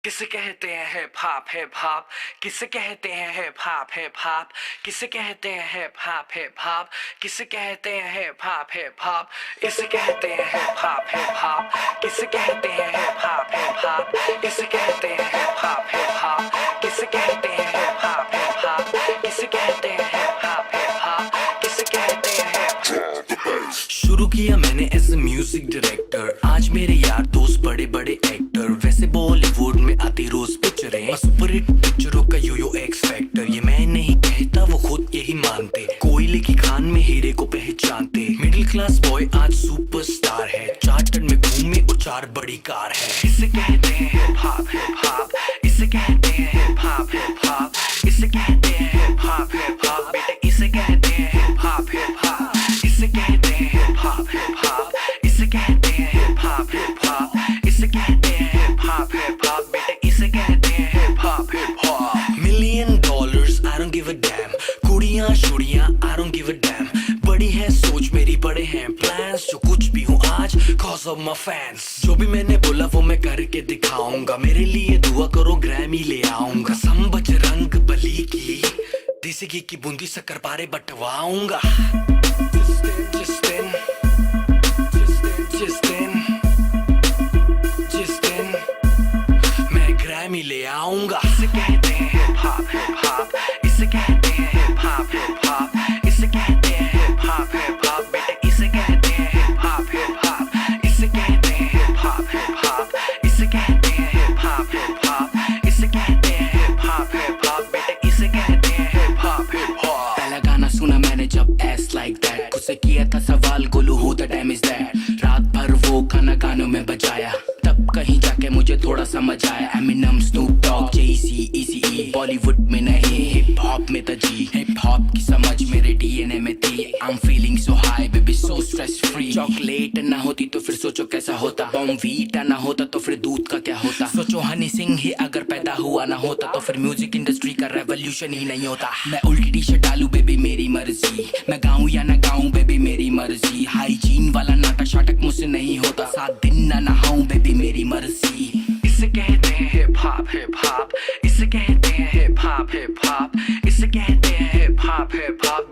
किसे कहते हैं हिप हॉप हिप हॉप, किसे कहते हैं हिप हॉप हिप हॉप, किसे कहते हैं हिप हॉप हिप हॉप, किसे कहते हैं हिप हॉप हिप हॉप, इसे कहते हैं हिप हॉप हिप हॉप, किसे कहते हैं हिप हॉप हिप हॉप, किसे कहते हैं हिप हॉप हिप हॉप, किसे कहते हैं हिप हॉप हिप हॉप, किसे कहते हैं हिप हॉप हिप हॉप, किसे कहते हैं हिप हॉप। शुरू किया मैंने एज ए म्यूजिक डायरेक्टर, आज मेरे यार दोस्त बड़े बड़े एक्टर, वैसे बॉलीवुड में आती रोज पिक्चरें, सुपरहिट पिक्चरों का यो एक्स फैक्टर, ये मैं नहीं कहता वो खुद यही मानते, कोयले की खान में हीरे को पहचानते, मिडिल क्लास बॉय आज सुपरस्टार है, चार्टर्ड में घूमे और 4 बड़ी कार है, इसे कहते हैं हिप हॉप हिप हॉप, इसे कहते हैं हिप हॉप हिप हॉप, इसे कहते हैं हिप हॉप हिप हॉप, बेटे इसे कहते हैं हिप हॉप हिप हॉप, इसे कहते हैं हिप हॉप हिप हॉप, इसे कहते हैं हिप हॉप हिप हॉप, इसे कहते हैं हिप हॉप हिप हॉप, बेटे इसे कहते हैं hip hop hip hop. $1,000,000 I don't give a damn, कुड़ियां शुड़ियां I don't give a damn, बड़ी है सोच मेरी बड़े हैं प्लान्स, जो कुछ भी हूँ आज cause of my fans, जो भी मैंने बोला वो मैं करके दिखाऊंगा, मेरे लिए दुआ करो ग्रैमी ले आऊंगा, सम बजरंग बली की देसी घी की बूंदी शक्कर पारे बंटवाऊंगा, जिस दिन मैं ग्रैमी ले आऊंगा। इसे कहते हैं हिप हॉप हिप हॉप, इसे कहते हैं हिप हॉप हिप हॉप, इसे कहते हैं हिप हॉप हिप हॉप, बेटे इसे कहते हैं हिप हॉप हिप हॉप, इसे कहते हैं हिप हॉप हिप हॉप, इसे कहते हैं हिप हॉप हिप हॉप, इसे कहते हैं हिप हॉप हिप हॉप, बेटे इसे कहते हैं हिप हॉप हिप हॉप। पहला गाना सुना मैंने जब एस लाइक दैट, खुद से किया था सवाल Golu who the dam is that, रात भर वो गाना गानों में बजाया, तब कहीं जाके मुझे थोड़ा समझ आया, एमिनम स्नूप डॉग जेसी इजी, बॉलीवुड में नहीं हिप हॉप में था जी, हिप हॉप की समझ मेरे डीएनए में थी, I am feeling so high baby so stress free, chocolate ना होती तो फिर सोचो कैसा होता, बॉम्बीटा ना होता तो फिर दूध का क्या होता, सोचो हनी सिंह ही अगर पैदा हुआ ना होता तो फिर म्यूजिक इंडस्ट्री का रेवोल्यूशन ही नहीं होता, मैं उल्टी टी शर्ट डालू बेबी मेरी मर्जी, मैं गाऊं या ना गाऊं बेबी मेरी मर्जी, हाइजीन वाला नाटक शाटक मुझसे नहीं होता, 7 दिन ना नहाऊं बेबी मेरी मर्जी। इसे कहते हैं हिप हॉप हिप हॉप, इसे कहते हैं हिप हॉप हिप हॉप, इसे कहते हैं हिप हॉप हिप हॉप,